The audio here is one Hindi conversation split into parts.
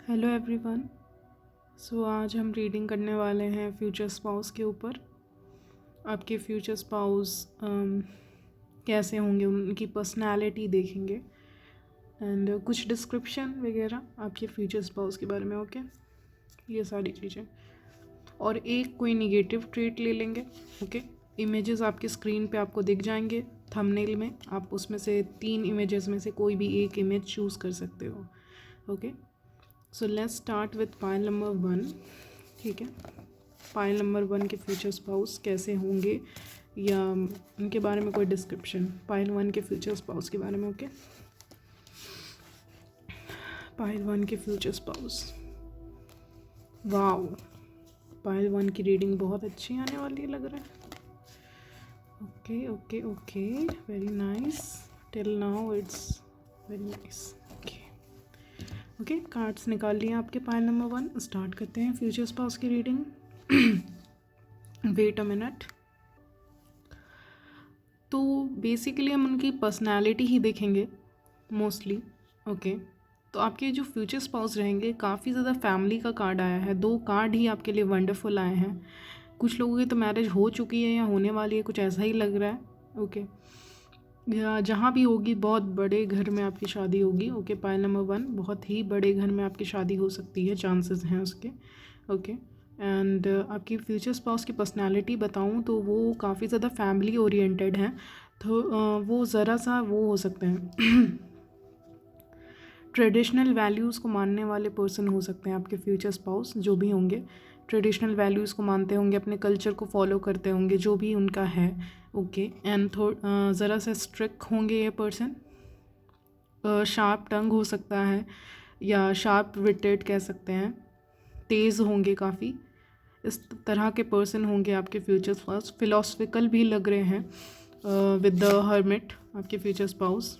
Hello everyone. आज हम रीडिंग करने वाले हैं फ्यूचर स्पाउस के ऊपर। आपके फ्यूचर स्पाउस कैसे होंगे, उनकी पर्सनालिटी देखेंगे एंड कुछ डिस्क्रिप्शन वगैरह आपके फ्यूचर स्पाउस के बारे में। ओके, ये सारी चीज़ें और एक कोई निगेटिव ट्रेट ले लेंगे। ओके, इमेजेस आपके स्क्रीन पे आपको दिख जाएंगे थंबनेल में। आप उसमें से 3 इमेजेस में से कोई भी एक इमेज चूज़ कर सकते हो। Okay, so let's start with pile number 1। ठीक है, पाइल नंबर 1 के फ्यूचर स्पाउस कैसे होंगे या उनके बारे में कोई डिस्क्रिप्शन पाइल 1 के फ्यूचर स्पाउस के बारे में। ओके, पाइल 1 के फ्यूचर स्पाउस। वाओ, पाइल 1 की रीडिंग बहुत अच्छी आने वाली लग रहा है। Okay okay okay, very nice. Till now it's very nice. Okay, cards निकाल लिए आपके पाइल नंबर 1। स्टार्ट करते हैं फ्यूचर स्पाउस की रीडिंग। Wait a minute. तो बेसिकली हम उनकी पर्सनालिटी ही देखेंगे मोस्टली। ओके, तो आपके जो फ्यूचर स्पाउस रहेंगे, काफ़ी ज़्यादा फैमिली का कार्ड आया है। 2 कार्ड ही आपके लिए वंडरफुल आए हैं। कुछ लोगों की तो मैरिज हो चुकी है या होने वाली है, कुछ ऐसा ही लग रहा है। ओके, या जहाँ भी होगी बहुत बड़े घर में आपकी शादी होगी। ओके, पाइल नंबर 1, बहुत ही बड़े घर में आपकी शादी हो सकती है, चांसेस हैं उसके। ओके, एंड आपकी फ्यूचर स्पाउस की पर्सनालिटी बताऊँ तो वो काफ़ी ज़्यादा फैमिली ओरिएंटेड हैं। तो वो ज़रा सा वो हो सकते हैं ट्रेडिशनल वैल्यूज़ को मानने वाले पर्सन हो सकते हैं आपके फ्यूचर स्पाउस। जो भी होंगे ट्रेडिशनल वैल्यूज़ को मानते होंगे, अपने कल्चर को फॉलो करते होंगे, जो भी उनका है। ओके, एंड ज़रा सा स्ट्रिक्ट होंगे ये पर्सन। शार्प टंग हो सकता है या शार्प विटेड कह सकते हैं, तेज़ होंगे काफ़ी। इस तरह के पर्सन होंगे आपके फ्यूचर स्पाउस। फिलोसफिकल भी लग रहे हैं विद द हर्मिट आपके फ्यूचर स्पाउस।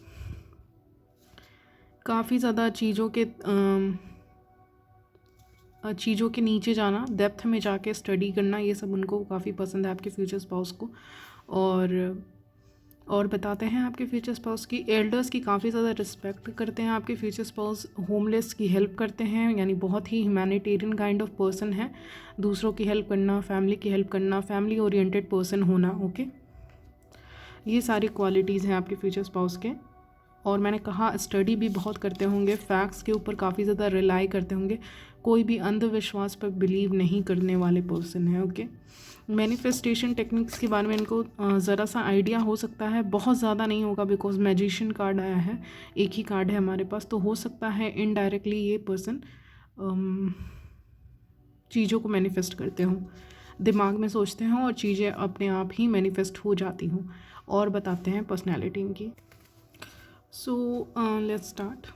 काफ़ी ज़्यादा चीज़ों के नीचे जाना, डेप्थ में जाके स्टडी करना, ये सब उनको काफ़ी पसंद है आपके फ्यूचर स्पाउस को। और बताते हैं आपके फ्यूचर स्पाउस की एल्डर्स की काफ़ी ज़्यादा रिस्पेक्ट करते हैं आपके फ्यूचर स्पाउस। होमलेस की हेल्प करते हैं, यानी बहुत ही ह्यूमैनिटेरियन काइंड ऑफ पर्सन है। दूसरों की हेल्प करना, फैमिली की हेल्प करना, फैमिली ओरिएंटेड पर्सन होना। ओके, ये सारी क्वालिटीज़ हैं आपके फ्यूचर स्पाउस के। और मैंने कहा स्टडी भी बहुत करते होंगे, फैक्ट्स के ऊपर काफ़ी ज़्यादा रिलाई करते होंगे, कोई भी अंधविश्वास पर बिलीव नहीं करने वाले पर्सन है। ओके, मैनिफेस्टेशन टेक्निक्स के बारे में इनको ज़रा सा आइडिया हो सकता है, बहुत ज़्यादा नहीं होगा बिकॉज मैजिशियन कार्ड आया है, एक ही कार्ड है हमारे पास। तो हो सकता है इनडायरेक्टली ये पर्सन चीज़ों को मैनिफेस्ट करते हों, दिमाग में सोचते हों और चीज़ें अपने आप ही मैनिफेस्ट हो जाती हों। और बताते हैं पर्सनैलिटी इनकी। So let's start,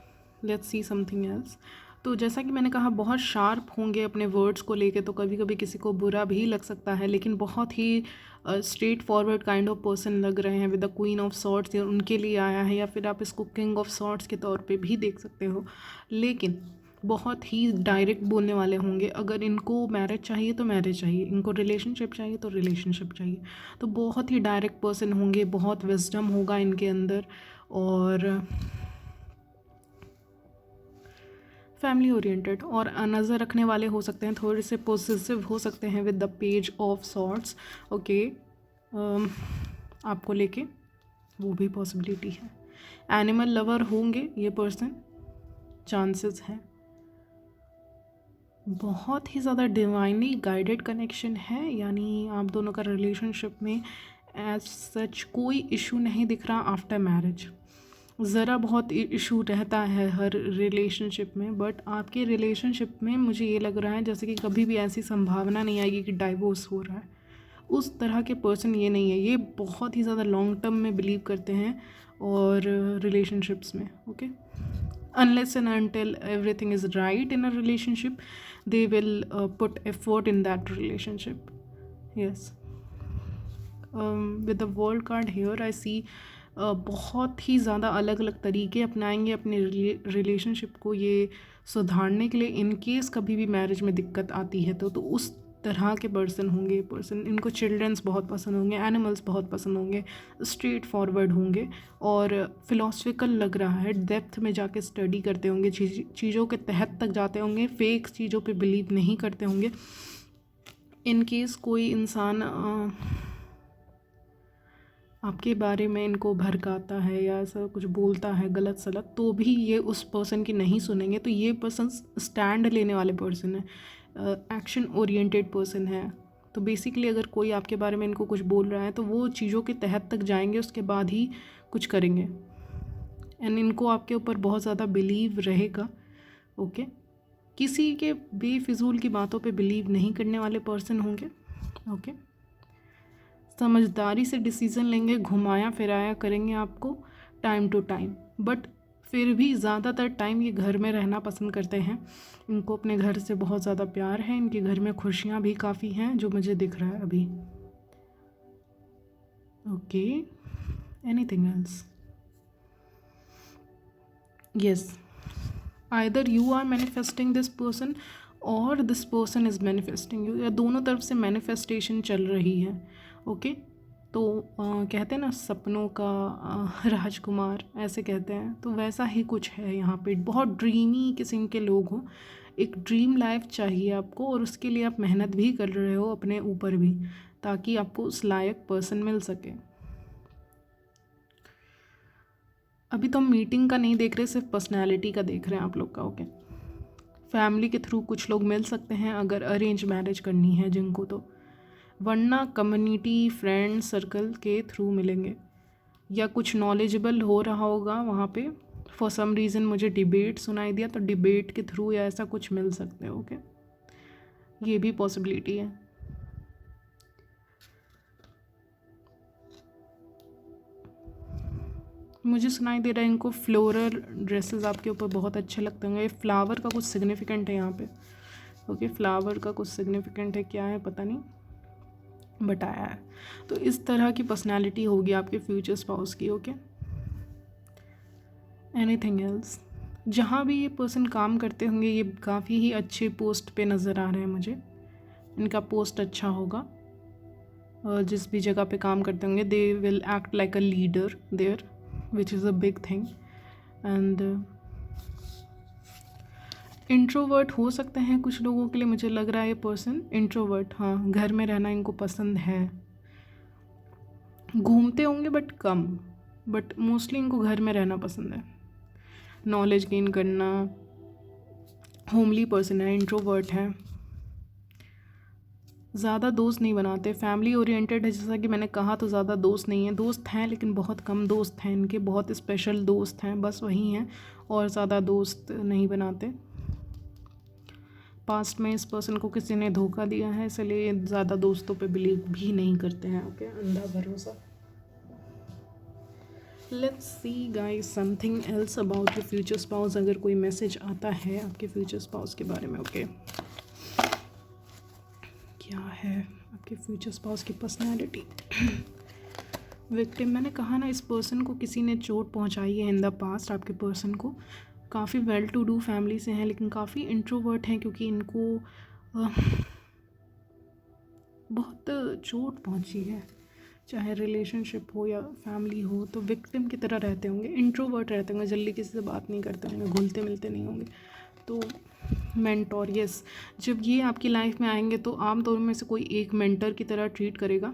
let's see something else. तो जैसा कि मैंने कहा, बहुत शार्प होंगे अपने वर्ड्स को लेके, तो कभी कभी किसी को बुरा भी लग सकता है, लेकिन बहुत ही straightforward kind of person लग रहे हैं with the queen of swords. उनके लिए आया है, या फिर आप इसको किंग ऑफ सॉर्ड्स के तौर पे भी देख सकते हो। लेकिन बहुत ही डायरेक्ट बोलने वाले होंगे। अगर इनको मैरिज चाहिए तो मैरिज चाहिए, इनको रिलेशनशिप चाहिए तो रिलेशनशिप चाहिए। तो बहुत ही डायरेक्ट पर्सन होंगे, बहुत विजडम होगा इनके अंदर, और फैमिली ओरिएंटेड और नज़र रखने वाले हो सकते हैं, थोड़े से पोसेसिव हो सकते हैं with the page of swords. Okay, आपको लेके वो भी पॉसिबिलिटी है। एनिमल लवर होंगे ये पर्सन, चांसेस हैं। बहुत ही ज़्यादा डिवाइनली गाइडेड कनेक्शन है, यानी आप दोनों का रिलेशनशिप में एज सच कोई इशू नहीं दिख रहा आफ्टर मैरिज। ज़रा बहुत इशू रहता है हर रिलेशनशिप में, बट आपके रिलेशनशिप में मुझे ये लग रहा है जैसे कि कभी भी ऐसी संभावना नहीं आएगी कि डाइवोर्स हो रहा है। उस तरह के पर्सन ये नहीं है। ये बहुत ही ज़्यादा लॉन्ग टर्म में बिलीव करते हैं और रिलेशनशिप्स में। Okay, unless and until everything is right in a relationship, they will put effort in that relationship. Yes, with the world card here I see बहुत ही ज़्यादा अलग अलग तरीके अपनाएंगे अपने रिलेशनशिप को ये सुधारने के लिए। इन केस कभी भी मैरिज में दिक्कत आती है तो उस तरह के पर्सन होंगे। पर्सन इनको चिल्ड्रंस बहुत पसंद होंगे, एनिमल्स बहुत पसंद होंगे, स्ट्रेट फॉरवर्ड होंगे और फिलोसफिकल लग रहा है, डेप्थ में जाके स्टडी करते होंगे, चीज़ों के तहत तक जाते होंगे, फेक चीज़ों पे बिलीव नहीं करते होंगे। इन केस कोई इंसान आपके बारे में इनको भड़काता है या ऐसा कुछ बोलता है गलत सलत, तो भी ये उस पर्सन की नहीं सुनेंगे। तो ये पर्सन स्टैंड लेने वाले पर्सन है, एक्शन ओरिएंटेड पर्सन है। तो बेसिकली अगर कोई आपके बारे में इनको कुछ बोल रहा है तो वो चीज़ों के तहत तक जाएंगे, उसके बाद ही कुछ करेंगे। एंड इनको आपके ऊपर बहुत ज़्यादा बिलीव रहेगा। ओके, किसी के बेफिजूल की बातों पे बिलीव नहीं करने वाले पर्सन होंगे। ओके, समझदारी से डिसीज़न लेंगे, घुमाया फिराया करेंगे आपको टाइम टू टाइम, बट फिर भी ज़्यादातर टाइम ये घर में रहना पसंद करते हैं। इनको अपने घर से बहुत ज़्यादा प्यार है, इनके घर में खुशियाँ भी काफ़ी हैं जो मुझे दिख रहा है अभी। Okay, anything else? Yes, either you are manifesting this person और this person is manifesting you, या दोनों तरफ से मैनिफेस्टेशन चल रही है। ओके, तो कहते हैं ना सपनों का राजकुमार, ऐसे कहते हैं, तो वैसा ही कुछ है यहाँ पे। बहुत ड्रीमी किस्म के लोग हो, एक ड्रीम लाइफ चाहिए आपको, और उसके लिए आप मेहनत भी कर रहे हो अपने ऊपर भी, ताकि आपको उस लायक पर्सन मिल सके। अभी तो हम मीटिंग का नहीं देख रहे, सिर्फ पर्सनैलिटी का देख रहे हैं आप लोग का। ओके, फैमिली के थ्रू कुछ लोग मिल सकते हैं अगर अरेंज मैरिज करनी है जिनको, तो वरना कम्युनिटी फ्रेंड सर्कल के थ्रू मिलेंगे, या कुछ नॉलेजेबल हो रहा होगा वहाँ पे। फॉर सम रीज़न मुझे डिबेट सुनाई दिया, तो डिबेट के थ्रू या ऐसा कुछ मिल सकते हैं। ओके, ये भी पॉसिबिलिटी है। मुझे सुनाई दे रहा है इनको फ्लोरल ड्रेसेस आपके ऊपर बहुत अच्छे लगते होंगे। फ्लावर का कुछ सिग्निफिकेंट है यहाँ पे। ओके, फ्लावर का कुछ सिग्निफिकेंट है, क्या है पता नहीं, बट आया है। तो इस तरह की पर्सनालिटी होगी आपके फ्यूचर स्पाउस की। Okay, anything else? जहाँ भी ये पर्सन काम करते होंगे ये काफ़ी ही अच्छे पोस्ट पे नज़र आ रहे हैं मुझे, इनका पोस्ट अच्छा होगा। जिस भी जगह पे काम करते होंगे they will act like a leader there, which is a big thing. And introvert हो सकते हैं कुछ लोगों के लिए, मुझे लग रहा है ये पर्सन इंट्रोवर्ट, हाँ, घर में रहना इनको पसंद है। घूमते होंगे बट कम, बट मोस्टली इनको घर में रहना पसंद है, नॉलेज गेन करना। होमली पर्सन है, इंट्रोवर्ट है, ज़्यादा दोस्त नहीं बनाते, फैमिली ओरिएंटेड है। जैसा कि मैंने कहा, तो ज़्यादा दोस्त नहीं है, दोस्त हैं लेकिन बहुत कम दोस्त हैं इनके, बहुत स्पेशल दोस्त हैं बस वही हैं, और ज़्यादा दोस्त नहीं बनाते। पास्ट में इस पर्सन को किसी ने धोखा दिया है, इसलिए ज़्यादा दोस्तों पे बिलीव भी नहीं करते हैं। ओके, अंधा भरोसा। Let's see guys something else about your future spouse, अगर कोई मैसेज आता है आपके फ्यूचर स्पाउस के बारे में। ओके, क्या है आपके फ्यूचर स्पाउस की पर्सनैलिटी? विक्टिम, मैंने कहा ना इस पर्सन को किसी ने चोट पहुंचाई है इन द पास्ट। आपके पर्सन को काफ़ी वेल टू डू फैमिली से हैं लेकिन काफ़ी इंट्रोवर्ट हैं, क्योंकि इनको बहुत चोट पहुंची है, चाहे रिलेशनशिप हो या फैमिली हो। तो विक्टिम की तरह रहते होंगे, इंट्रोवर्ट रहते होंगे, जल्दी किसी से बात नहीं करते होंगे, घुलते मिलते नहीं होंगे। तो मेंटोर, यस, जब ये आपकी लाइफ में आएंगे तो आमतौर में से कोई एक मेंटर की तरह ट्रीट करेगा।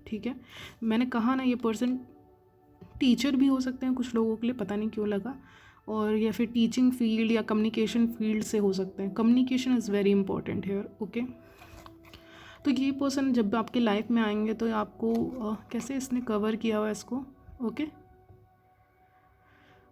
ठीक है, मैंने कहा ना ये पर्सन टीचर भी हो सकते हैं कुछ लोगों के लिए, पता नहीं क्यों लगा, और या फिर टीचिंग फील्ड या कम्युनिकेशन फील्ड से हो सकते हैं। Communication is very important here. Okay, तो ये पर्सन जब आपके लाइफ में आएंगे तो आपको कैसे इसने कवर किया हुआ है इसको। ओके,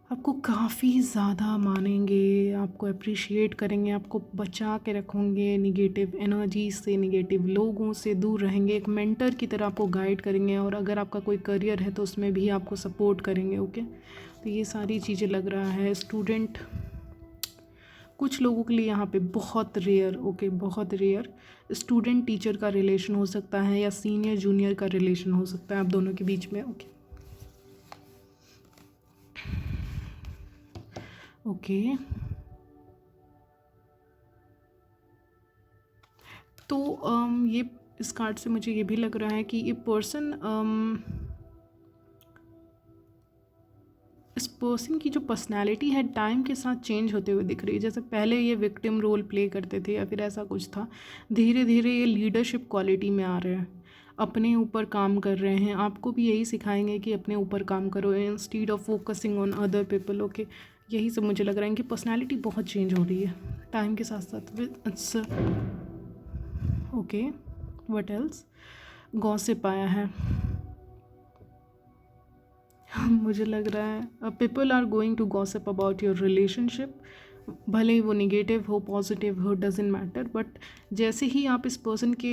आपको काफ़ी ज़्यादा मानेंगे, आपको अप्रिशिएट करेंगे, आपको बचा के रखेंगे निगेटिव एनर्जी से, निगेटिव लोगों से दूर रहेंगे, एक मेंटर की तरह आपको गाइड करेंगे, और अगर आपका कोई करियर है तो उसमें भी आपको सपोर्ट करेंगे। ओके, तो ये सारी चीज़ें लग रहा है। स्टूडेंट, कुछ लोगों के लिए यहाँ पे बहुत रेयर, ओके, बहुत रेयर स्टूडेंट टीचर का रिलेशन हो सकता है, या सीनियर जूनियर का रिलेशन हो सकता है आप दोनों के बीच में। ओके, ओके, तो ये इस कार्ड से मुझे ये भी लग रहा है कि ये पर्सन इस पर्सन की जो पर्सनैलिटी है टाइम के साथ चेंज होते हुए दिख रही है। जैसे पहले ये विक्टिम रोल प्ले करते थे या फिर ऐसा कुछ था, धीरे धीरे ये लीडरशिप क्वालिटी में आ रहे हैं, अपने ऊपर काम कर रहे हैं। आपको भी यही सिखाएंगे कि अपने ऊपर काम करो instead of focusing on other people. Okay, यही सब मुझे लग रहा है। इनकी पर्सनैलिटी बहुत चेंज हो रही है टाइम के साथ साथ। It's okay, what else? Gossip आया है। मुझे लग रहा है people are going to gossip about your relationship, भले ही वो निगेटिव हो पॉजिटिव हो डजेंट मैटर, बट जैसे ही आप इस पर्सन के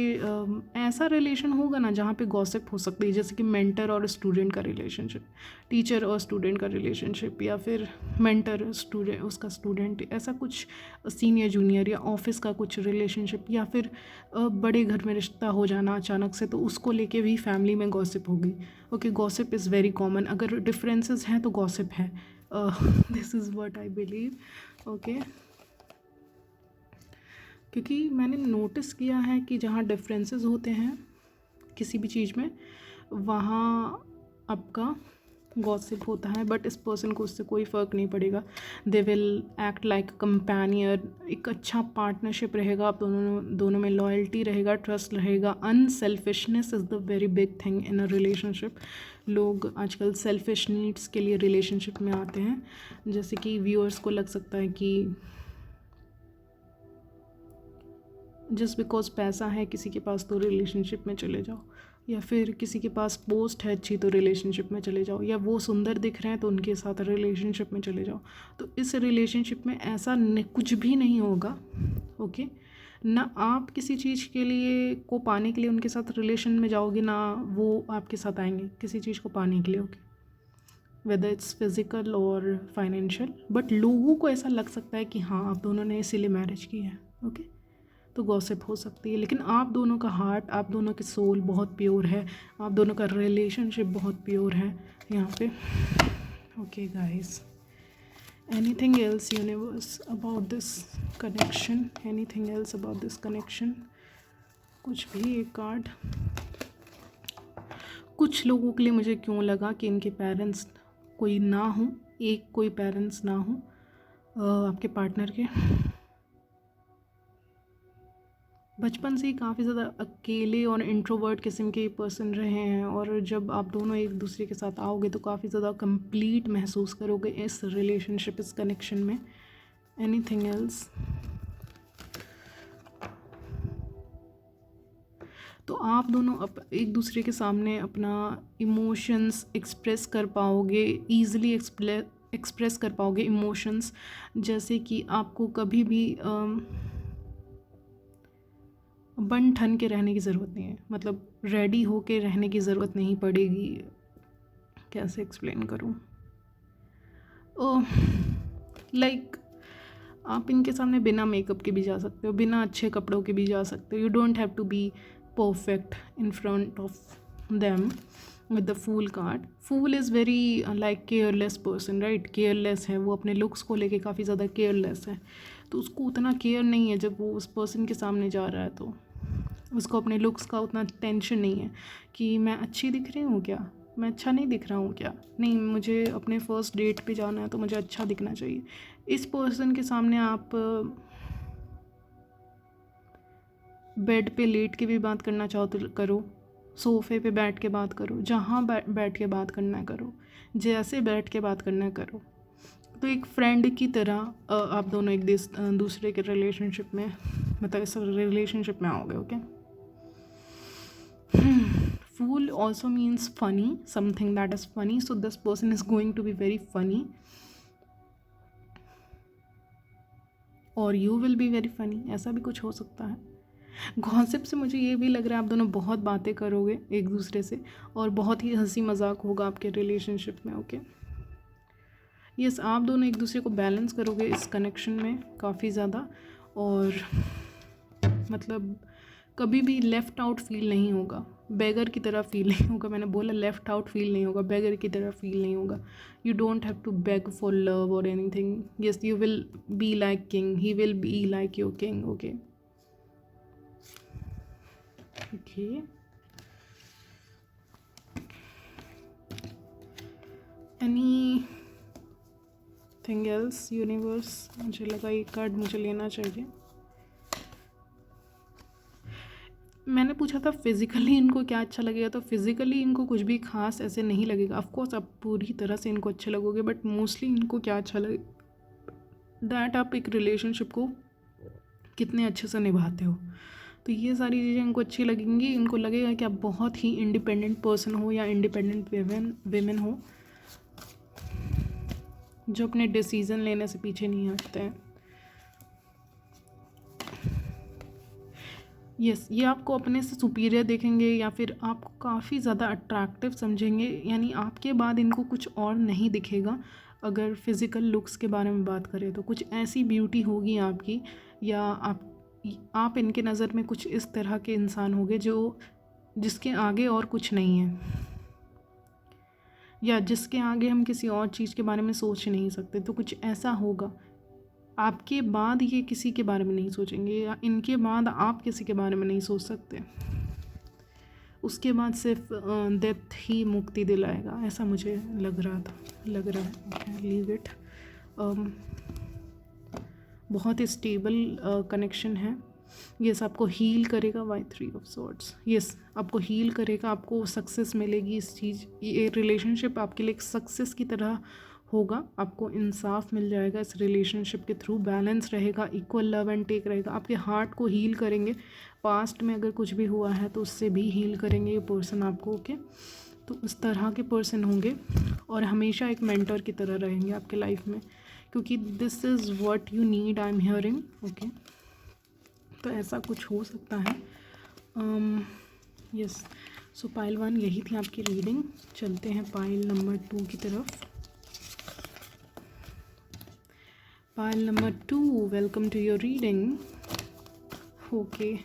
ऐसा रिलेशन होगा ना जहाँ पे गॉसिप हो सकती है, जैसे कि मेंटर और स्टूडेंट का रिलेशनशिप, टीचर और स्टूडेंट का रिलेशनशिप, या फिर मेंटर स्टूडेंट उसका स्टूडेंट, ऐसा कुछ सीनियर जूनियर या ऑफिस का कुछ रिलेशनशिप, या फिर बड़े घर में रिश्ता हो जाना अचानक से, तो उसको लेके भी फैमिली में गॉसिप होगी। Okay, gossip is very common. अगर डिफरेंसेस हैं तो गॉसिप है। This is what I believe. Okay, क्योंकि मैंने नोटिस किया है कि जहाँ डिफरेंसेस होते हैं किसी भी चीज़ में, वहाँ आपका गॉसिप होता है, बट इस पर्सन को उससे कोई फ़र्क नहीं पड़ेगा। दे विल एक्ट लाइक कंपेनियन, एक अच्छा पार्टनरशिप रहेगा, आप दोनों में लॉयल्टी रहेगा, ट्रस्ट रहेगा। Unselfishness is the very big thing in a relationship. लोग आजकल सेल्फिश नीड्स के लिए रिलेशनशिप में आते हैं। जैसे कि व्यूअर्स को लग सकता है कि जस्ट बिकॉज पैसा है किसी के पास तो रिलेशनशिप में चले जाओ, या फिर किसी के पास पोस्ट है अच्छी तो रिलेशनशिप में चले जाओ, या वो सुंदर दिख रहे हैं तो उनके साथ रिलेशनशिप में चले जाओ। तो इस रिलेशनशिप में ऐसा कुछ भी नहीं होगा। ओके, ना आप किसी चीज़ के लिए को पाने के लिए उनके साथ रिलेशन में जाओगे, ना वो आपके साथ आएंगे किसी चीज़ को पाने के लिए। ओके, वेदर इट्स फिजिकल और फाइनेंशियल, बट लोगों को ऐसा लग सकता है कि हाँ आप दोनों ने इसीलिए मैरिज की है। ओके, तो गॉसिप हो सकती है, लेकिन आप दोनों का हार्ट, आप दोनों की सोल बहुत प्योर है, आप दोनों का रिलेशनशिप बहुत प्योर है यहाँ पे। Okay guys, anything else universe about this connection, anything else about this connection? कुछ भी एक कार्ड। कुछ लोगों के लिए मुझे क्यों लगा कि इनके पेरेंट्स कोई ना हो, एक कोई पेरेंट्स ना हो आपके पार्टनर के। बचपन से ही काफ़ी ज़्यादा अकेले और इंट्रोवर्ट किस्म के पर्सन रहे हैं, और जब आप दोनों एक दूसरे के साथ आओगे तो काफ़ी ज़्यादा कंप्लीट महसूस करोगे इस रिलेशनशिप, इस कनेक्शन में। Anything else? तो आप दोनों एक दूसरे के सामने अपना इमोशंस एक्सप्रेस कर पाओगे, ईज़िली एक्सप्रेस कर पाओगे इमोशंस। जैसे कि आपको कभी भी बन ठन के रहने की ज़रूरत नहीं है, मतलब रेडी हो के रहने की ज़रूरत नहीं पड़ेगी। कैसे एक्सप्लेन करूँ? लाइक आप इनके सामने बिना मेकअप के भी जा सकते हो, बिना अच्छे कपड़ों के भी जा सकते हो। You don't have to be perfect in front of them with the fool card. Fool is very like careless person, right? Careless है वो, अपने लुक्स को लेके काफ़ी ज़्यादा केयरलेस है, तो उसको उतना केयर नहीं है जब वो उस पर्सन के सामने जा रहा है, तो उसको अपने लुक्स का उतना टेंशन नहीं है कि मैं अच्छी दिख रही हूँ क्या, मैं अच्छा नहीं दिख रहा हूँ क्या। नहीं, मुझे अपने फर्स्ट डेट पे जाना है तो मुझे अच्छा दिखना चाहिए। इस पर्सन के सामने आप बेड पे लेट के भी बात करना चाहो तो करो, सोफ़े पे बैठ के बात करो, जहाँ बैठ के बात करना है करो, जैसे बैठ के बात करना है करो। तो एक फ्रेंड की तरह आप दोनों एक दूसरे के रिलेशनशिप में, मतलब इस रिलेशनशिप में आओगे। Okay, Fool also means funny, something that is funny, so this person is going to be very funny, or you will be very funny, ऐसा भी कुछ हो सकता है। गॉसिप से मुझे ये भी लग रहा है आप दोनों बहुत बातें करोगे एक दूसरे से, और बहुत ही हंसी मजाक होगा आपके रिलेशनशिप में। ओके, यस, आप दोनों एक दूसरे को बैलेंस करोगे इस कनेक्शन में काफ़ी ज़्यादा, और मतलब कभी भी लेफ़्ट आउट फील नहीं होगा, बेगर की तरह फील नहीं होगा। मैंने बोला लेफ़्ट आउट फील नहीं होगा, बेगर की तरह फील नहीं होगा। You don't have to beg for love और anything. Yes, you will be like king, he will be like your king. Okay, okay, anything else universe? मुझे लगा ये कार्ड मुझे लेना चाहिए। मैंने पूछा था फिज़िकली इनको क्या अच्छा लगेगा, तो फिज़िकली इनको कुछ भी खास ऐसे नहीं लगेगा। ऑफकोर्स आप पूरी तरह से इनको अच्छे लगोगे, बट मोस्टली इनको क्या अच्छा लगेगा, दैट आप एक रिलेशनशिप को कितने अच्छे से निभाते हो। तो ये सारी चीज़ें इनको अच्छी लगेंगी। इनको लगेगा कि आप बहुत ही इंडिपेंडेंट पर्सन हो या इंडिपेंडेंट वेमेन हो, जो अपने डिसीज़न लेने से पीछे नहीं हटते हैं। यस, ये आपको अपने से सुपीरियर देखेंगे या फिर आपको काफ़ी ज़्यादा अट्रैक्टिव समझेंगे, यानी आपके बाद इनको कुछ और नहीं दिखेगा। अगर फिज़िकल लुक्स के बारे में बात करें तो कुछ ऐसी ब्यूटी होगी आपकी, या आप इनके नज़र में कुछ इस तरह के इंसान होंगे जिसके आगे और कुछ नहीं है, या जिसके आगे हम किसी और चीज़ के बारे में सोच नहीं सकते। तो कुछ ऐसा होगा। आपके बाद ये किसी के बारे में नहीं सोचेंगे, या इनके बाद आप किसी के बारे में नहीं सोच सकते। उसके बाद सिर्फ डेथ ही मुक्ति दिलाएगा, ऐसा मुझे लग रहा है। Leave it. बहुत ही स्टेबल कनेक्शन है। यस, आपको हील करेगा। Why 3 of swords. यस, आपको हील करेगा, आपको सक्सेस मिलेगी। इस चीज़, ये रिलेशनशिप आपके लिए एक सक्सेस की तरह होगा। आपको इंसाफ मिल जाएगा इस रिलेशनशिप के थ्रू। बैलेंस रहेगा, इक्वल लव एंड टेक रहेगा। आपके हार्ट को हील करेंगे। पास्ट में अगर कुछ भी हुआ है तो उससे भी हील करेंगे ये पर्सन आपको। ओके, तो उस तरह के पर्सन होंगे और हमेशा एक मेंटर की तरह रहेंगे आपके लाइफ में, क्योंकि this is what you need, I am hearing. Okay, तो ऐसा कुछ हो सकता है। यस, सो पाइल 1 यही थी आपकी रीडिंग। चलते हैं पाइल नंबर 2 की तरफ। Pile number 2, welcome to your reading. Okay,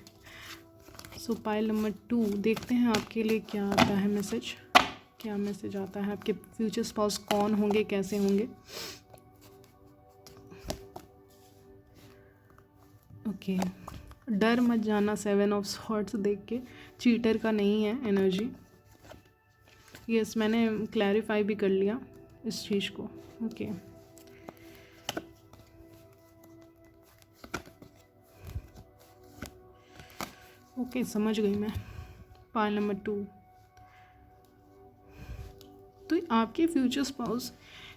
so pile number 2, देखते हैं आपके लिए क्या आता है मैसेज। क्या मैसेज आता है? आपके फ्यूचर स्पाउस कौन होंगे, कैसे होंगे? ओके, डर मत जाना 7 ऑफ स्वॉर्ड्स देख के, चीटर का नहीं है एनर्जी। यस, मैंने क्लैरिफाई भी कर लिया इस चीज़ को। ओके, ओके, समझ गई मैं। पाइल नंबर 2, तो आपके फ्यूचर स्पाउस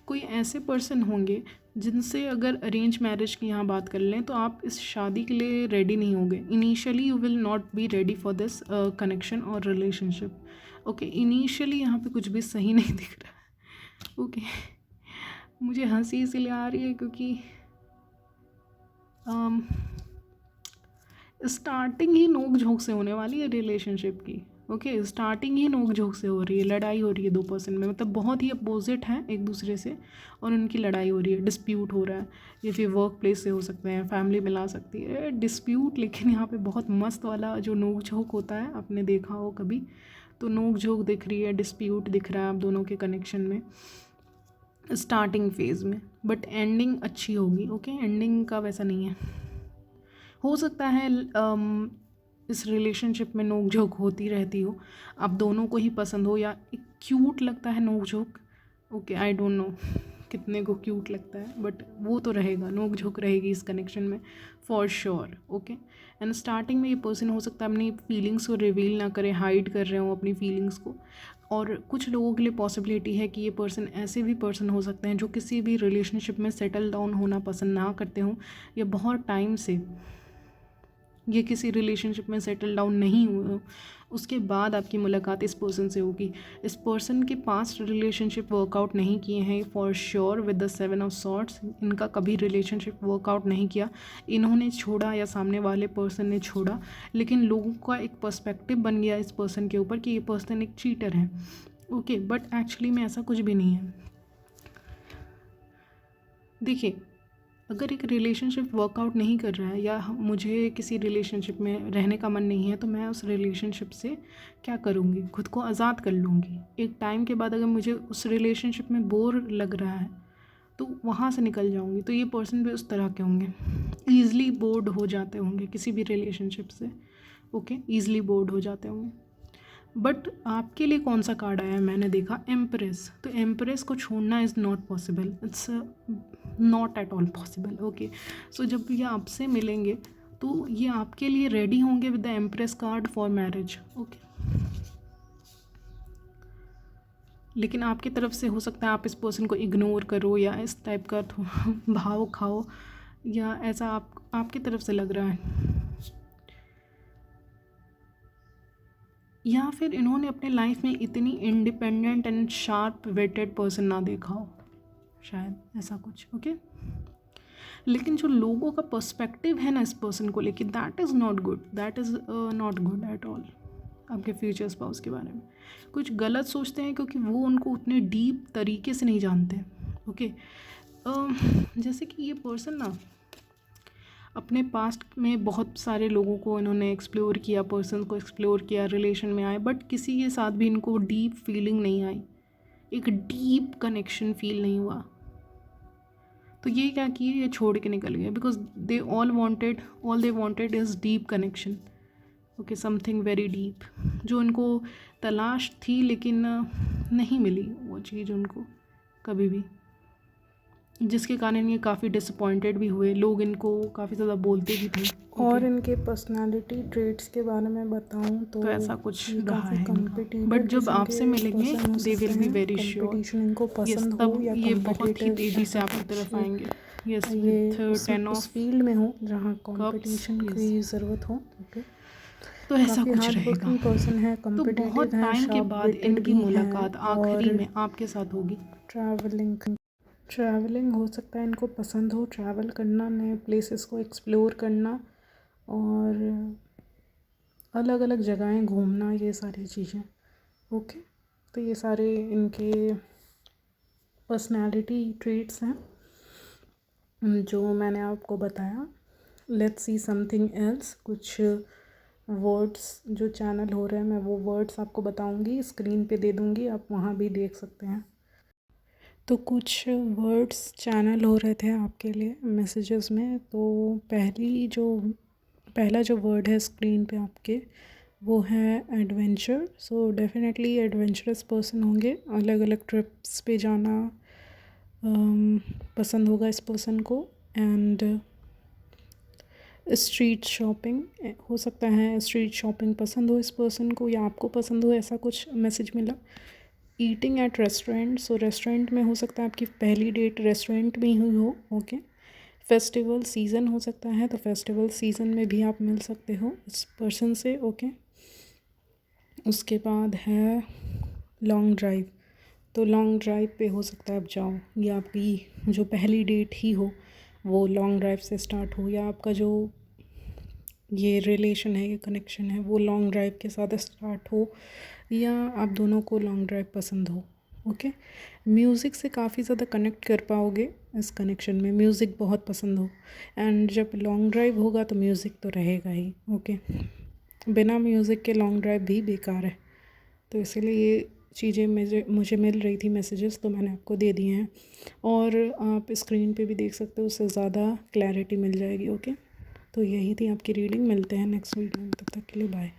कोई ऐसे पर्सन होंगे जिनसे अगर अरेंज मैरिज की यहाँ बात कर लें तो आप इस शादी के लिए रेडी नहीं होंगे। Initially you will not be ready for this connection और रिलेशनशिप। ओके, इनिशियली यहाँ पे कुछ भी सही नहीं दिख रहा है। ओके, मुझे हंसी इसलिए आ रही है क्योंकि स्टार्टिंग ही नोक झोंक से होने वाली है रिलेशनशिप की। ओके, स्टार्टिंग ही नोक झोंक से हो रही है, लड़ाई हो रही है 2 पर्सन में, मतलब बहुत ही अपोजिट हैं एक दूसरे से और उनकी लड़ाई हो रही है, डिस्प्यूट हो रहा है। ये फिर वर्क प्लेस से हो सकते हैं, फैमिली मिला सकती है डिस्प्यूट, लेकिन यहाँ पे बहुत मस्त वाला जो नोक झोंक होता है, आपने देखा हो कभी, तो नोक झोंक दिख रही है, डिस्प्यूट दिख रहा है आप दोनों के कनेक्शन में स्टार्टिंग फेज़ में, बट एंडिंग अच्छी होगी। ओके, एंडिंग का वैसा नहीं है। हो सकता है इस रिलेशनशिप में नोक झोंक होती रहती हो, आप दोनों को ही पसंद हो, या एक क्यूट लगता है नोक झोंक। ओके, आई डोंट नो कितने को क्यूट लगता है, बट वो तो रहेगा, नोक झोंक रहेगी इस कनेक्शन में for sure. Okay, and starting में ये पर्सन हो सकता है अपनी फीलिंग्स को रिवील ना करे, हाइड कर रहे हो अपनी फीलिंग्स को। और कुछ लोगों के लिए पॉसिबिलिटी है कि ये पर्सन ऐसे भी पर्सन हो सकते हैं जो किसी भी रिलेशनशिप में सेटल डाउन होना पसंद ना करते हों, या बहुत टाइम से ये किसी रिलेशनशिप में सेटल डाउन नहीं हुए, उसके बाद आपकी मुलाकात इस पर्सन से होगी। इस पर्सन के पास्ट रिलेशनशिप वर्कआउट नहीं किए हैं for sure with the 7 of swords. इनका कभी रिलेशनशिप वर्कआउट नहीं किया, इन्होंने छोड़ा या सामने वाले पर्सन ने छोड़ा, लेकिन लोगों का एक पर्सपेक्टिव बन गया इस पर्सन के ऊपर कि ये पर्सन एक चीटर है। ओके, बट एक्चुअली में ऐसा कुछ भी नहीं है। देखिए, अगर एक रिलेशनशिप वर्कआउट नहीं कर रहा है या मुझे किसी रिलेशनशिप में रहने का मन नहीं है, तो मैं उस रिलेशनशिप से क्या करूँगी, खुद को आज़ाद कर लूँगी। एक टाइम के बाद अगर मुझे उस रिलेशनशिप में बोर लग रहा है तो वहाँ से निकल जाऊँगी। तो ये पर्सन भी उस तरह के होंगे, ईज़िली बोर्ड हो जाते होंगे किसी भी रिलेशनशिप से, ओके, ईज़िली बोर्ड हो जाते होंगे। बट आपके लिए कौन सा कार्ड आया मैंने देखा, एम्प्रेस। तो एम्प्रेस को छोड़ना is not possible, it's not at all possible, okay. So जब ये आपसे मिलेंगे तो ये आपके लिए रेडी होंगे with the empress card for marriage, okay. लेकिन आपकी तरफ से हो सकता है आप इस पर्सन को इग्नोर करो या इस टाइप का भाव खाओ, या ऐसा आपकी तरफ से लग रहा है। या फिर इन्होंने अपने लाइफ में इतनी independent and sharp witted person ना देखा हो, शायद ऐसा कुछ, ओके। लेकिन जो लोगों का पर्सपेक्टिव है ना इस पर्सन को लेके, that is not good, that is not good at all. आपके फ्यूचर स्पाउस के बारे में कुछ गलत सोचते हैं क्योंकि वो उनको उतने डीप तरीके से नहीं जानते, ओके। जैसे कि ये पर्सन ना अपने पास्ट में बहुत सारे लोगों को इन्होंने एक्सप्लोर किया, पर्सन को एक्सप्लोर किया, रिलेशन में आए, बट किसी के साथ भी इनको डीप फीलिंग नहीं आई, एक डीप कनेक्शन फील नहीं हुआ। तो ये क्या किए, ये छोड़ के निकल गए, because all they wanted is deep connection, okay, something very deep, जो उनको तलाश थी लेकिन नहीं मिली वो चीज़ उनको कभी भी, जिसके कारण ये काफ़ी डिसअपॉइंटेड भी हुए, लोग इनको काफ़ी ज़्यादा बोलते भी थे। और इनके पर्सनालिटी ट्रेट्स के बारे में बताऊं तो ऐसा कुछ रहा काफ़ी है, कॉम्पिटिटिव, बट जब आपसे मिलेंगे they will be very sure, competition इनको पसंद हो तब या ये बहुत ही कॉम्पिटिटिव, तेज़ी से आपकी तरफ आएंगे। यस, ये विथ 10 उस ऑफ फील्ड में हो जहाँ कंपटीशन की ज़रूरत हो, ओके। तो ऐसा कुछ रहेगा। पर्सन है, तो कॉम्पिटिटिव बहुत है, टाइम के बाद इनकी मुलाकात आखिरी और में आपके साथ होगी। ट्रैवलिंग हो सकता है इनको पसंद हो, ट्रैवल करना, नए प्लेसेस को एक्सप्लोर करना और अलग अलग जगहें घूमना, ये सारी चीज़ें, ओके। तो ये सारे इनके पर्सनालिटी ट्रेट्स हैं जो मैंने आपको बताया। लेट्स सी समथिंग एल्स, कुछ वर्ड्स जो चैनल हो रहे हैं, मैं वो वर्ड्स आपको बताऊंगी, स्क्रीन पे दे दूंगी, आप वहाँ भी देख सकते हैं। तो कुछ वर्ड्स चैनल हो रहे थे आपके लिए मैसेजेस में। तो पहला जो वर्ड है स्क्रीन पे आपके, वो है adventure. So definitely adventurous person होंगे, अलग अलग ट्रिप्स पे जाना पसंद होगा इस पर्सन को। एंड स्ट्रीट शॉपिंग हो सकता है, स्ट्रीट शॉपिंग पसंद हो इस पर्सन को या आपको पसंद हो, ऐसा कुछ मैसेज मिला। Eating at restaurant, so restaurant में हो सकता है आपकी पहली डेट रेस्टोरेंट में ही हुई हो, ओके। फेस्टिवल सीज़न हो सकता है, तो फेस्टिवल सीज़न में भी आप मिल सकते हो इस पर्सन से, ओके। उसके बाद है लॉन्ग ड्राइव, तो लॉन्ग ड्राइव पे हो सकता है आप जाओ, या आपकी जो पहली डेट ही हो वो लॉन्ग ड्राइव से स्टार्ट हो, या आपका जो ये रिलेशन है, ये कनेक्शन है, वो लॉन्ग ड्राइव के साथ स्टार्ट हो, या आप दोनों को लॉन्ग ड्राइव पसंद हो, ओके। म्यूज़िक से काफ़ी ज़्यादा कनेक्ट कर पाओगे इस कनेक्शन में, म्यूज़िक बहुत पसंद हो। एंड जब लॉन्ग ड्राइव होगा तो म्यूज़िक तो रहेगा ही, ओके। बिना म्यूज़िक के लॉन्ग ड्राइव भी बेकार है। तो इसीलिए ये चीज़ें मुझे मिल रही थी मैसेजेस, तो मैंने आपको दे दिए हैं। और आप स्क्रीन पे भी देख सकते हो, उससे ज़्यादा क्लैरिटी मिल जाएगी, ओके। तो यही थी आपकी रीडिंग, मिलते हैं नेक्स्ट वीडियो में, तब तक के लिए बाय।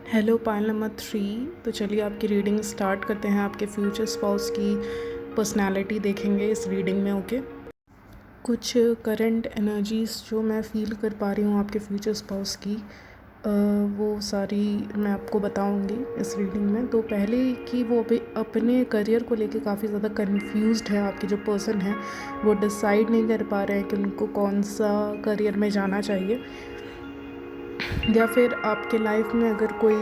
Hello pile number 3। तो चलिए आपकी रीडिंग स्टार्ट करते हैं। आपके फ्यूचर स्पाउस की पर्सनालिटी देखेंगे इस रीडिंग में, ओके। कुछ करंट एनर्जीज़ जो मैं फ़ील कर पा रही हूँ आपके फ्यूचर स्पाउस की, वो सारी मैं आपको बताऊंगी इस रीडिंग में। तो पहले कि वो अपने करियर को लेके काफ़ी ज़्यादा कंफ्यूज्ड है, आपके जो पर्सन है वो डिसाइड नहीं कर पा रहे हैं कि उनको कौन सा करियर में जाना चाहिए, या फिर आपके लाइफ में अगर कोई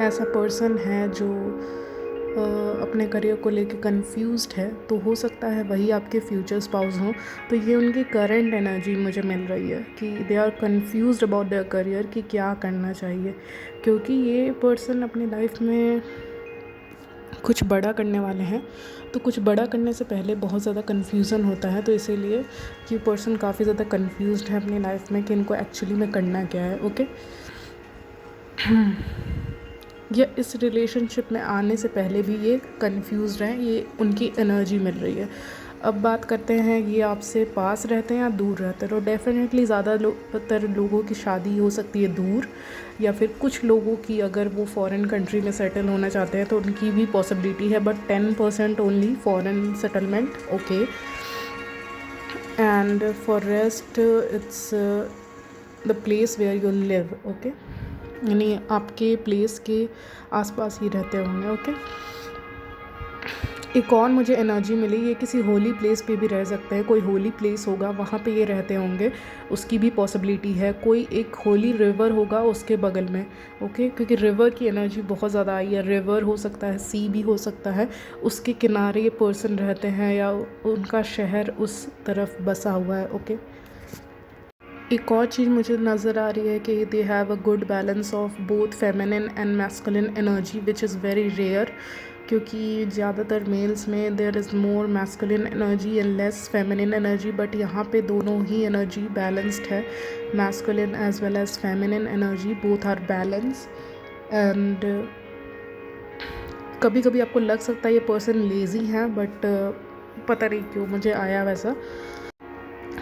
ऐसा पर्सन है जो अपने करियर को लेके कंफ्यूज्ड है, तो हो सकता है वही आपके फ्यूचर स्पाउस हों। तो ये उनकी करंट एनर्जी मुझे मिल रही है कि they are confused about their career कि क्या करना चाहिए, क्योंकि ये पर्सन अपनी लाइफ में कुछ बड़ा करने वाले हैं। तो कुछ बड़ा करने से पहले बहुत ज़्यादा कन्फ्यूज़न होता है, तो इसीलिए ये पर्सन काफ़ी ज़्यादा कन्फ्यूज्ड है अपनी लाइफ में कि इनको एक्चुअली में करना क्या है। ओके, या इस रिलेशनशिप में आने से पहले भी ये कंफ्यूज हैं, ये उनकी एनर्जी मिल रही है। अब बात करते हैं ये आपसे पास रहते हैं या दूर रहते हैं। तो डेफिनेटली ज़्यादातर लोगों की शादी हो सकती है दूर, या फिर कुछ लोगों की अगर वो फॉरेन कंट्री में सेटल होना चाहते हैं तो उनकी भी पॉसिबिलिटी है, but 10% only foreign settlement. Okay, and for rest it's the place where you live. Okay, यानी आपके प्लेस के आसपास ही रहते होंगे। ओके, एक और मुझे एनर्जी मिली, ये किसी होली प्लेस पे भी रह सकते हैं, कोई होली प्लेस होगा वहाँ पे ये रहते होंगे, उसकी भी पॉसिबिलिटी है। कोई एक होली रिवर होगा उसके बगल में। ओके, क्योंकि रिवर की एनर्जी बहुत ज़्यादा आई है। रिवर हो सकता है, सी भी हो सकता है, उसके किनारे ये पर्सन रहते हैं या उनका शहर उस तरफ बसा हुआ है। ओके, एक और चीज़ मुझे नज़र आ रही है कि they have a good balance of both feminine and masculine energy which is very rare, क्योंकि ज़्यादातर मेल्स में there is more masculine energy and less feminine energy, but यहाँ पे दोनों ही एनर्जी बैलेंस्ड है। Masculine as well as feminine energy both are balance. And कभी कभी आपको लग सकता है ये पर्सन लेज़ी है, बट पता नहीं क्यों मुझे आया वैसा।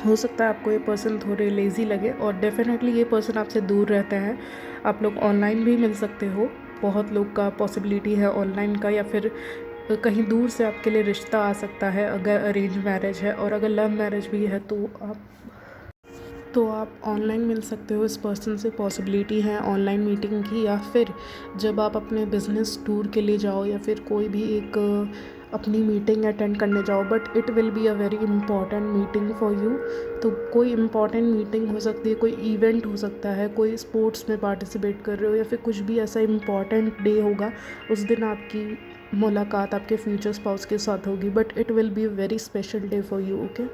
हो सकता है आपको ये पर्सन थोड़े लेज़ी लगे, और डेफिनेटली ये पर्सन आपसे दूर रहते हैं। आप लोग ऑनलाइन भी मिल सकते हो, बहुत लोग का पॉसिबिलिटी है ऑनलाइन का, या फिर कहीं दूर से आपके लिए रिश्ता आ सकता है अगर अरेंज मैरिज है, और अगर लव मैरिज भी है तो आप ऑनलाइन मिल सकते हो इस पर्सन से। पॉसिबिलिटी है ऑनलाइन मीटिंग की, या फिर जब आप अपने बिजनेस टूर के लिए जाओ या फिर कोई भी एक अपनी मीटिंग अटेंड करने जाओ, but it will be a very important meeting for you. तो कोई इंपॉर्टेंट मीटिंग हो सकती है, कोई इवेंट हो सकता है, कोई स्पोर्ट्स में पार्टिसिपेट कर रहे हो, या फिर कुछ भी ऐसा इंपॉर्टेंट डे होगा, उस दिन आपकी मुलाकात आपके फ्यूचर स्पाउस के साथ होगी, but it will be a very special day for you. Okay,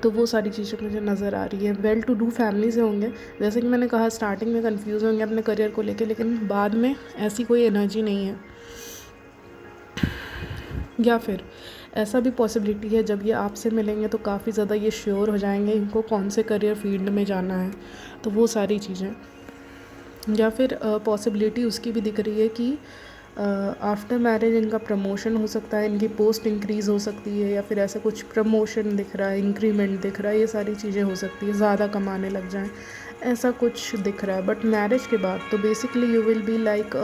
तो वो सारी चीज़ें मुझे नज़र आ रही है। वेल टू डू फैमिली से होंगे, जैसे कि मैंने कहा स्टार्टिंग में कंफ्यूज होंगे अपने करियर को लेके, लेकिन बाद में ऐसी कोई एनर्जी नहीं है। या फिर ऐसा भी पॉसिबिलिटी है जब ये आपसे मिलेंगे तो काफ़ी ज़्यादा ये श्योर हो जाएंगे इनको कौन से करियर फील्ड में जाना है, तो वो सारी चीज़ें। या फिर पॉसिबिलिटी उसकी भी दिख रही है कि आफ्टर मैरिज इनका प्रमोशन हो सकता है, इनकी पोस्ट इंक्रीज़ हो सकती है, या फिर ऐसा कुछ प्रमोशन दिख रहा है, इंक्रीमेंट दिख रहा है, ये सारी चीज़ें हो सकती है, ज़्यादा कमाने लग जाएं, ऐसा कुछ दिख रहा है। बट मैरिज के बाद तो basically you will be like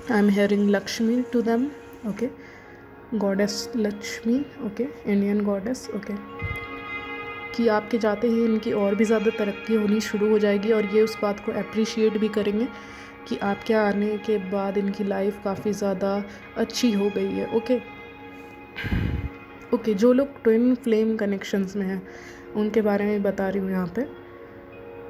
I am hearing Lakshmi to them. Okay, goddess Lakshmi. Okay, Indian goddess. Okay, कि आपके जाते ही इनकी और भी ज़्यादा तरक्की होनी शुरू हो जाएगी, और ये उस बात को अप्रिशिएट भी करेंगे कि आपके आने के बाद इनकी लाइफ काफ़ी ज़्यादा अच्छी हो गई है। ओके ओके, जो लोग ट्विन फ्लेम कनेक्शंस में हैं उनके बारे में बता रही हूँ यहाँ पे।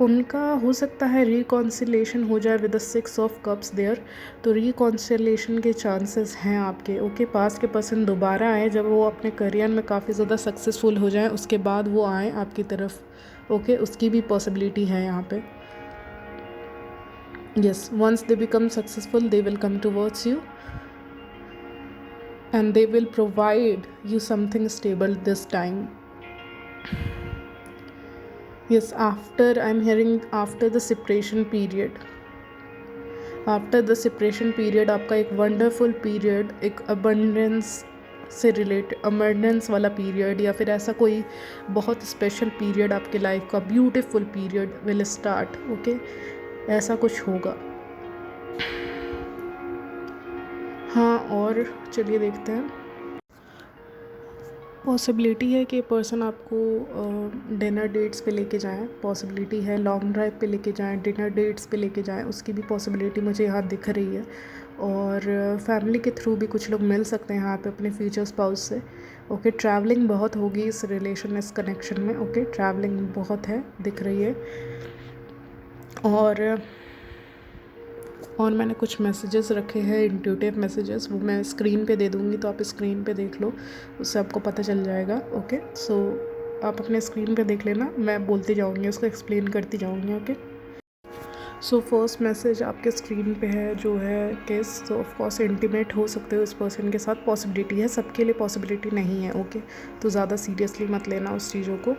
उनका हो सकता है रिकॉन्सिलेशन हो जाए with the 6 of cups there, तो रिकॉन्सिलेशन के चांसेस हैं आपके। ओके, पास के पर्सन दोबारा आए जब वो अपने करियर में काफ़ी ज़्यादा सक्सेसफुल हो जाए, उसके बाद वो आए आपकी तरफ। ओके, उसकी भी पॉसिबिलिटी है यहाँ पे। Yes, once they become successful they will come towards you and they will provide you something stable this time. Yes, I'm hearing after the separation period. After the separation period आपका एक वंडरफुल पीरियड, एक अबंडेंस से रिलेटेड अबंडेंस वाला पीरियड, या फिर ऐसा कोई बहुत स्पेशल पीरियड आपके लाइफ का beautiful period will start. Okay, ऐसा कुछ होगा। हाँ, और चलिए देखते हैं। पॉसिबिलिटी है कि पर्सन आपको डिनर डेट्स पे लेके जाएं, पॉसिबिलिटी है लॉन्ग ड्राइव पे लेके जाएं, डिनर डेट्स पे लेके जाएं, उसकी भी पॉसिबिलिटी मुझे यहाँ दिख रही है। और फैमिली के थ्रू भी कुछ लोग मिल सकते हैं यहाँ पे अपने फ्यूचर स्पाउस से। ओके, ट्रैवलिंग बहुत होगी इस रिलेशन, इस कनेक्शन में। ओके, ट्रैवलिंग बहुत है, दिख रही है। और और मैंने कुछ मैसेजेस रखे हैं, इंट्यूटिव मैसेजेस, वो मैं स्क्रीन पे दे दूँगी, तो आप स्क्रीन पे देख लो, उससे आपको पता चल जाएगा। ओके, सो आप अपने स्क्रीन पे देख लेना, मैं बोलती जाऊँगी, उसको एक्सप्लेन करती जाऊँगी। ओके, सो फर्स्ट मैसेज आपके स्क्रीन पे है जो है किस, तो ऑफकोर्स इंटीमेट हो सकते हो इस पर्सन के साथ, पॉसिबिलिटी है, सबके लिए पॉसिबिलिटी नहीं है। ओके, तो ज़्यादा सीरियसली मत लेना उस चीज़ों को।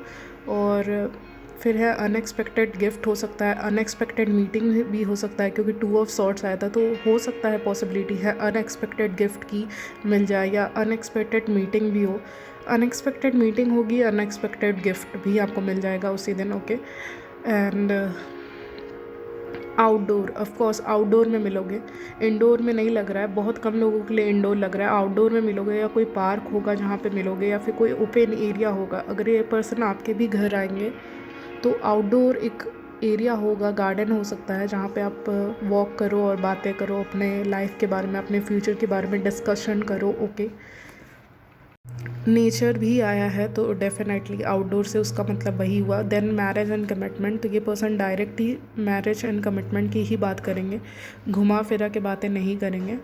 और फिर है अनएक्सपेक्टेड गिफ्ट हो सकता है, अनएक्सपेक्टेड मीटिंग भी हो सकता है, क्योंकि 2 ऑफ सॉर्ड्स आया था, तो हो सकता है पॉसिबिलिटी है अनएक्सपेक्टेड गिफ्ट की मिल जाए या अनएक्सपेक्टेड मीटिंग भी हो। अनएक्सपेक्टेड मीटिंग होगी, अनएक्सपेक्टेड गिफ्ट भी आपको मिल जाएगा उसी दिन। Okay, and outdoor, of course outdoor में मिलोगे, इंडोर में नहीं लग रहा है, बहुत कम लोगों के लिए इंडोर लग रहा है। आउटडोर में मिलोगे, या कोई पार्क होगा जहाँ पे मिलोगे, या फिर कोई ओपन एरिया होगा। अगर ये पर्सन आपके भी घर आएंगे तो आउटडोर एक एरिया होगा, गार्डन हो सकता है, जहाँ पे आप वॉक करो और बातें करो, अपने लाइफ के बारे में, अपने फ्यूचर के बारे में डिस्कशन करो। ओके, नेचर भी आया है, तो डेफिनेटली आउटडोर से उसका मतलब वही हुआ। देन मैरिज एंड कमिटमेंट, तो ये person direct he marriage and commitment की ही बात करेंगे, घुमा फिरा के बातें नहीं करेंगे।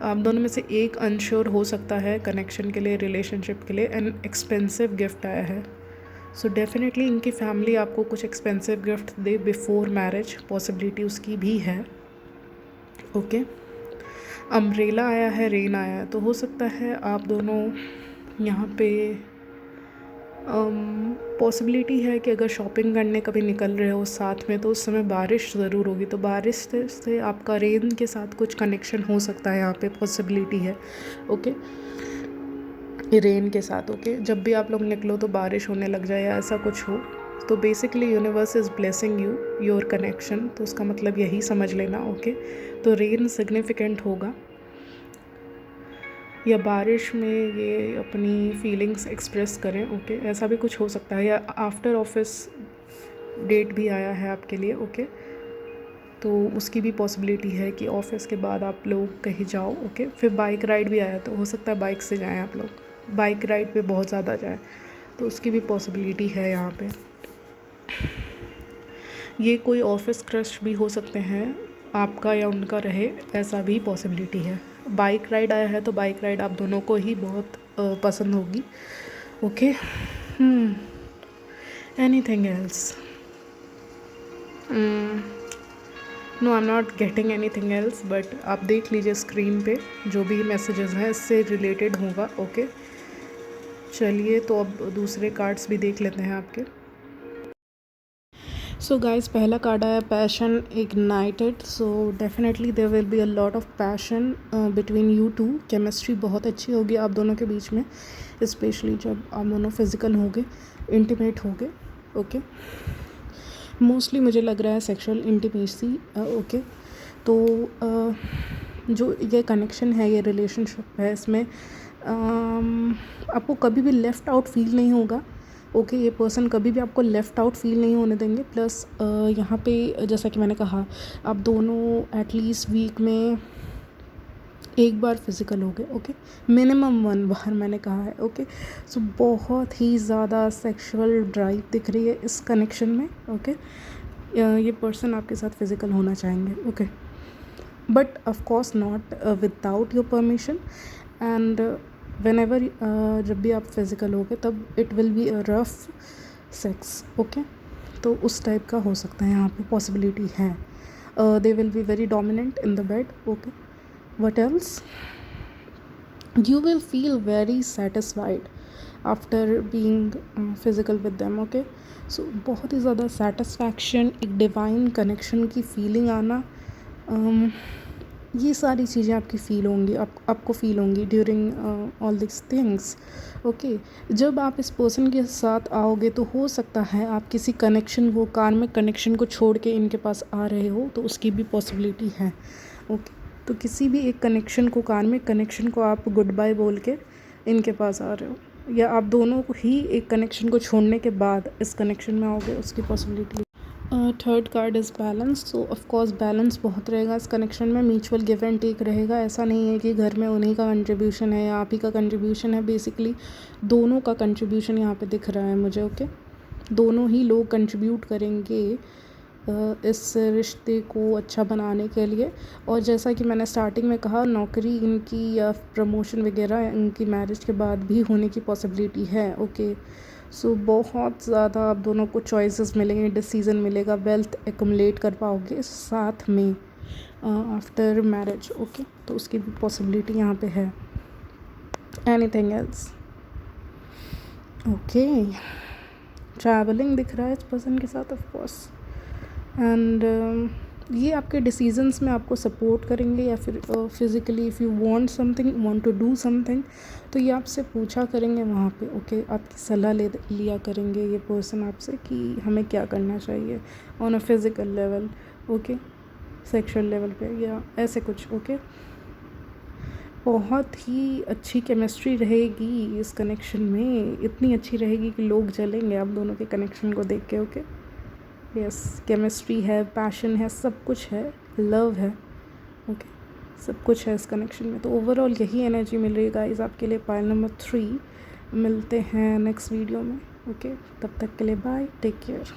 आप दोनों में से एक अनश्योर हो सकता है कनेक्शन के लिए, रिलेशनशिप के लिए। एंड एक्सपेंसिव गिफ्ट आया है, सो डेफिनेटली इनकी फैमिली आपको कुछ एक्सपेंसिव गिफ्ट दे बिफोर मैरिज, पॉसिबिलिटी उसकी भी है। ओके, अम्ब्रेला आया है, रेन आया है, तो हो सकता है आप दोनों यहाँ पे पॉसिबिलिटी है कि अगर शॉपिंग करने कभी निकल रहे हो साथ में, तो उस समय बारिश ज़रूर होगी, तो बारिश से आपका रेन के साथ कुछ कनेक्शन हो सकता है, यहाँ पे पॉसिबिलिटी है। ओके, रेन के साथ। ओके, जब भी आप लोग निकलो तो बारिश होने लग जाए या ऐसा कुछ हो, तो basically universe is blessing you your connection, तो उसका मतलब यही समझ लेना। ओके, तो रेन सिग्निफिकेंट होगा, या बारिश में ये अपनी फीलिंग्स एक्सप्रेस करें। ओके, ऐसा भी कुछ हो सकता है, या आफ्टर ऑफिस डेट भी आया है आपके लिए। ओके, तो उसकी भी पॉसिबिलिटी है कि ऑफिस के बाद आप लोग कहीं जाओ। ओके, फिर बाइक राइड भी आया, तो हो सकता है बाइक से जाएं आप लोग, बाइक राइड पे बहुत ज़्यादा जाए, तो उसकी भी पॉसिबिलिटी है यहाँ पे। ये कोई ऑफिस क्रश भी हो सकते हैं, आपका या उनका रहे, ऐसा भी पॉसिबिलिटी है। बाइक राइड आया है, तो बाइक राइड आप दोनों को ही बहुत पसंद होगी। Okay, anything else? No, I am not getting anything else, but आप देख लीजिए स्क्रीन पे जो भी मैसेजेस हैं इससे रिलेटेड होगा। ओके, चलिए तो अब दूसरे कार्ड्स भी देख लेते हैं आपके। सो गाइस, पहला कार्ड आया passion ignited, so definitely there will be a lot of passion between you two. Chemistry बहुत अच्छी होगी आप दोनों के बीच में, स्पेशली जब आप दोनों फिजिकल होंगे, इंटीमेट होंगे। ओके, मोस्टली मुझे लग रहा है सेक्सुअल इंटीमेसी। ओके, तो जो ये कनेक्शन है, ये रिलेशनशिप है, इसमें आपको कभी भी लेफ़्ट आउट फील नहीं होगा। ओके, ये पर्सन कभी भी आपको लेफ़्ट आउट फील नहीं होने देंगे। प्लस यहाँ पे जैसा कि मैंने कहा, आप दोनों एटलीस्ट वीक में एक बार फिज़िकल हो गए। ओके, मिनिमम 1 बार मैंने कहा है। ओके, सो बहुत ही ज़्यादा सेक्सुअल ड्राइव दिख रही है इस कनेक्शन में। ओके, ये पर्सन आपके साथ फिज़िकल होना चाहेंगे। Okay, but of course not without your permission. And whenever जब भी आप फिज़िकल होगे, तब it will be a rough sex. Okay, तो उस टाइप का हो सकता है, यहाँ पे पॉसिबिलिटी है। They will be very dominant in the bed. Okay, what else? You will feel very satisfied after being physical with them. Okay, so बहुत ही ज़्यादा satisfaction, एक divine connection की feeling आना, ये सारी चीज़ें आपकी फ़ील होंगी, आपको फ़ील होंगी during all this things. Okay, जब आप इस पर्सन के साथ आओगे, तो हो सकता है आप किसी कनेक्शन को, कार्मिक कनेक्शन को छोड़ के इनके पास आ रहे हो, तो उसकी भी पॉसिबिलिटी है। ओके, तो किसी भी एक कनेक्शन को, कार्मिक कनेक्शन को आप गुड बाय बोल के इनके पास आ रहे हो, या आप दोनों को ही एक कनेक्शन को छोड़ने के बाद इस कनेक्शन में आओगे, उसकी possibility. Third card is balance, so of course balance बहुत रहेगा इस कनेक्शन में, म्यूचुअल गिव एंड टेक रहेगा। ऐसा नहीं है कि घर में उन्हीं का कंट्रीब्यूशन है या आप ही का कंट्रीब्यूशन है, बेसिकली दोनों का कंट्रीब्यूशन यहाँ पे दिख रहा है मुझे। ओके, दोनों ही लोग कंट्रीब्यूट करेंगे इस रिश्ते को अच्छा बनाने के लिए। और जैसा कि मैंने स्टार्टिंग में कहा, नौकरी इनकी या प्रमोशन वगैरह इनकी मैरिज के बाद भी होने की पॉसिबिलिटी है। ओके, सो बहुत ज़्यादा आप दोनों को चॉइसेस मिलेंगे, डिसीज़न मिलेगा, वेल्थ एक्युमुलेट कर पाओगे साथ में आफ्टर मैरिज। ओके, तो उसकी भी पॉसिबिलिटी यहाँ पे है। Anything else? ओके, ट्रैवलिंग दिख रहा है इस पर्सन के साथ ऑफ कोर्स। एंड ये आपके डिसीजंस में आपको सपोर्ट करेंगे, या फिर physically if you want something, want to do something, तो ये आपसे पूछा करेंगे वहाँ पे। ओके, आपकी सलाह लिया करेंगे ये पर्सन आपसे कि हमें क्या करना चाहिए on a physical level. Okay, sexual level पे या ऐसे कुछ। ओके, बहुत ही अच्छी केमिस्ट्री रहेगी इस कनेक्शन में, इतनी अच्छी रहेगी कि लोग जलेंगे आप दोनों के कनेक्शन को देख के। ओके, यस, केमिस्ट्री है, पैशन है, सब कुछ है, लव है। ओके, सब कुछ है इस कनेक्शन में। तो ओवरऑल यही एनर्जी मिल रही है गाइस आपके लिए। पाइल नंबर 3, मिलते हैं नेक्स्ट वीडियो में। ओके, तब तक के लिए बाय, टेक केयर।